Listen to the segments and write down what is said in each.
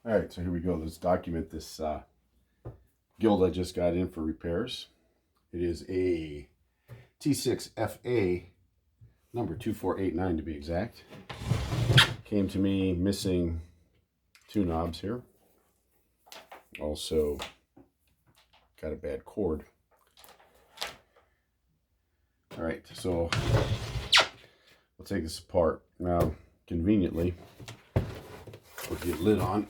All right, so here we go. Let's document this guild I just got in for repairs. It is a T6F number 2489 to be exact. Came to me missing two knobs here. Also got a bad cord. All right, so we'll take this apart. Now, conveniently, put the lid on.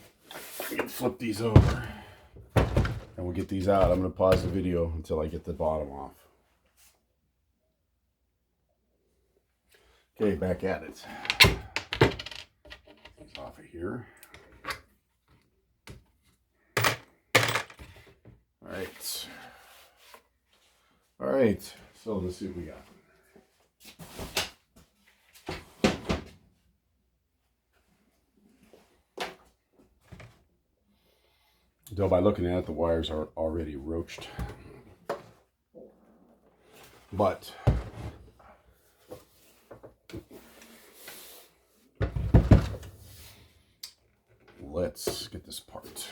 We can flip these over and we'll get these out. I'm going to pause the video until I get the bottom off. Okay, back at it. It's off of here. All right, so let's see what we got. Though by looking at it, the wires are already roached. But let's get this part.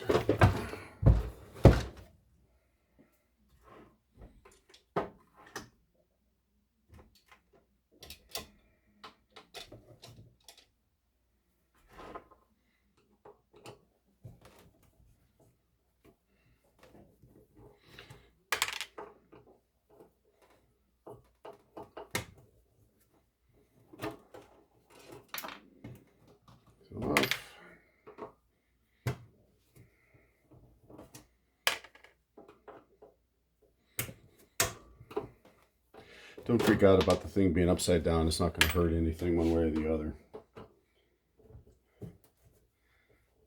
Don't freak out about the thing being upside down. It's not going to hurt anything one way or the other.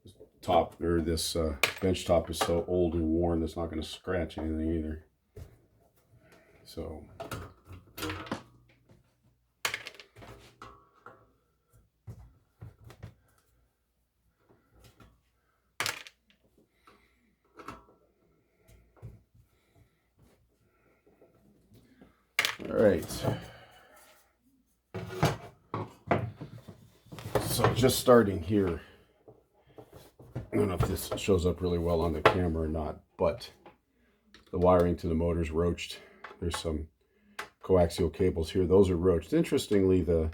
This top, or this bench top is so old and worn, it's not going to scratch anything either. So, all right. So just starting here. I don't know if this shows up really well on the camera or not, but the wiring to the motor's roached. There's some coaxial cables here. Those are roached. Interestingly, the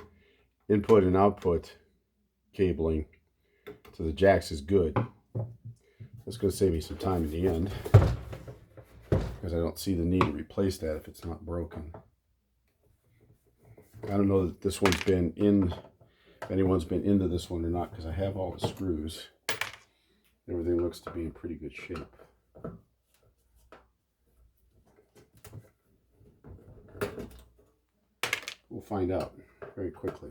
input and output cabling to the jacks is good. That's going to save me some time in the end, because I don't see the need to replace that if it's not broken. I don't know that this one's been in, if anyone's been into this one or not, because I have all the screws. Everything looks to be in pretty good shape. We'll find out very quickly.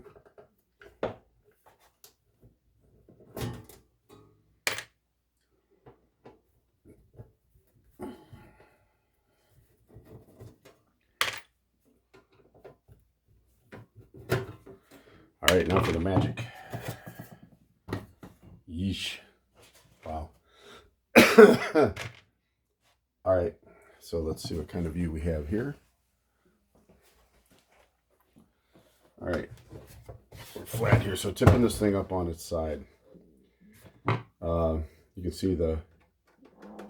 All right, now for the magic. Yeesh. Wow. All right, so let's see what kind of view we have here. All right, we're flat here, so tipping this thing up on its side. You can see the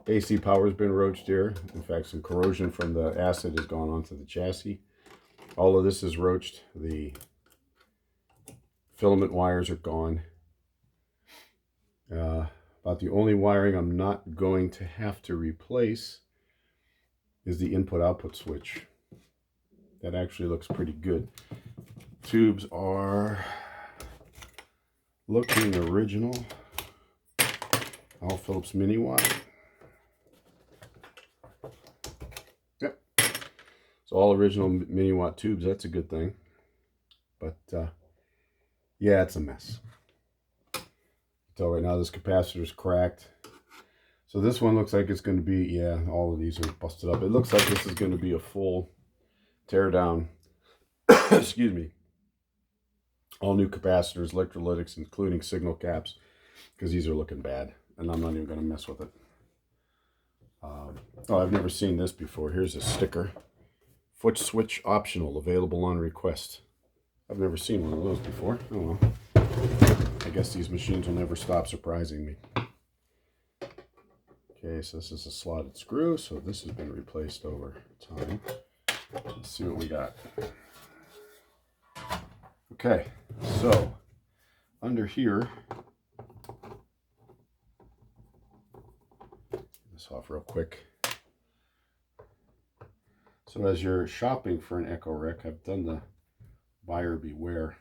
AC power has been roached here. In fact, some corrosion from the acid has gone onto the chassis. All of this is roached. The filament wires are gone. About the only wiring I'm not going to have to replace is the input-output switch. That actually looks pretty good. Tubes are looking original. All Phillips mini watt. Yep. So all original mini watt tubes. That's a good thing. But yeah, it's a mess. So right now this capacitor is cracked. So this one looks like it's going to be, yeah, all of these are busted up. It looks like this is going to be a full tear down. Excuse me. All new capacitors, electrolytics, including signal caps, because these are looking bad. And I'm not even going to mess with it. Oh, I've never seen this before. Here's a sticker. Foot switch optional, available on request. I've never seen one of those before. Oh well. I guess these machines will never stop surprising me. Okay, so this is a slotted screw, so this has been replaced over time. Let's see what we got. Okay, so under here, get this off real quick. So as you're shopping for an Echorec, I've done the buyer beware.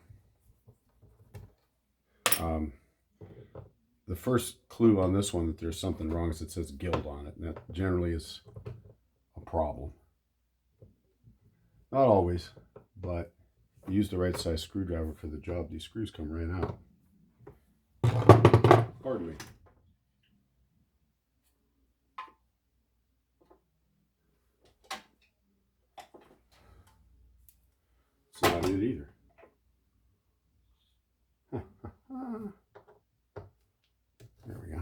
The first clue on this one that there's something wrong is it says gild on it, and that generally is a problem. Not always, but if you use the right size screwdriver for the job, these screws come right out. Pardon me. It's not it either. There we go.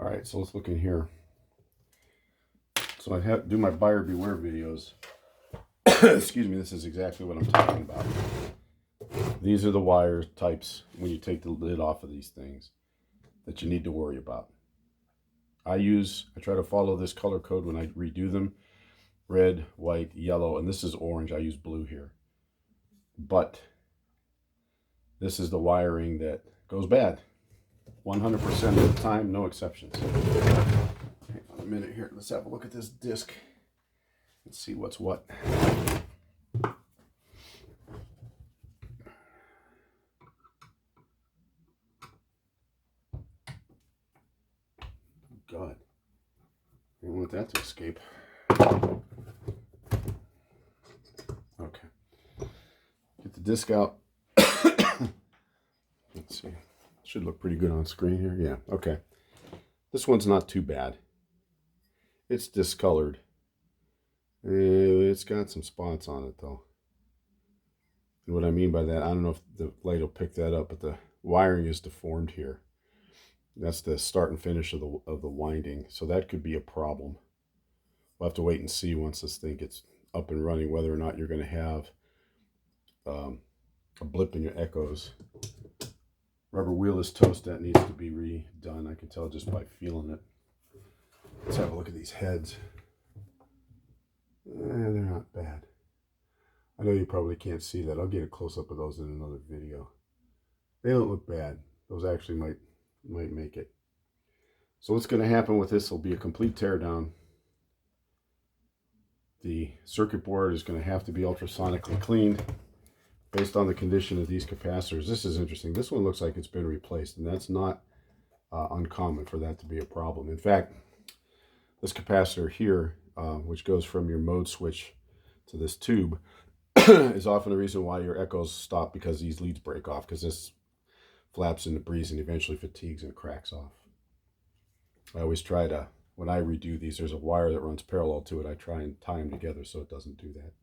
All right, so let's look in here. So I have to do my buyer beware videos. Excuse me, this is exactly what I'm talking about. These are the wire types when you take the lid off of these things that you need to worry about. I try to follow this color code when I redo them. Red, white, yellow, and this is orange. I use blue here. But this is the wiring that goes bad. 100% of the time, no exceptions. Hang on a minute here. Let's have a look at this disc and see what's what. God, I don't want that to escape. Okay, get the disc out. Let's see. Should look pretty good on screen here. Yeah, okay. This one's not too bad. It's discolored. It's got some spots on it though. And what I mean by that, I don't know if the light will pick that up, but the wiring is deformed here. That's the start and finish of the winding. So that could be a problem. We'll have to wait and see once this thing gets up and running, whether or not you're going to have a blip in your echoes. Rubber wheelless toast, that needs to be redone. I can tell just by feeling it. Let's have a look at these heads. They're not bad. I know you probably can't see that. I'll get a close-up of those in another video. They don't look bad. Those actually might make it. So what's going to happen with this will be a complete teardown. The circuit board is going to have to be ultrasonically cleaned based on the condition of these capacitors. This is interesting. This one looks like it's been replaced, and that's not uncommon for that to be a problem. In fact, this capacitor here, which goes from your mode switch to this tube, is often the reason why your echoes stop, because these leads break off, because this flaps into breeze and eventually fatigues and cracks off. I always try to, when I redo these, there's a wire that runs parallel to it. I try and tie them together so it doesn't do that.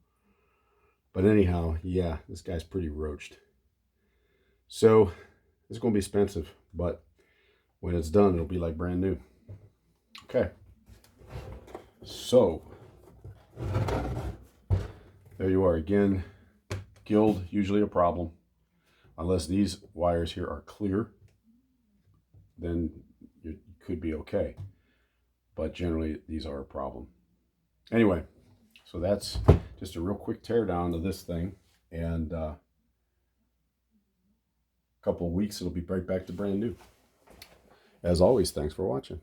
But anyhow, yeah, this guy's pretty roached. So it's going to be expensive, but when it's done, it'll be like brand new. Okay. So there you are again. Gild, usually a problem. Unless these wires here are clear, then you could be okay. But generally, these are a problem. Anyway, so that's just a real quick teardown of this thing. And a couple of weeks, it'll be right back to brand new. As always, thanks for watching.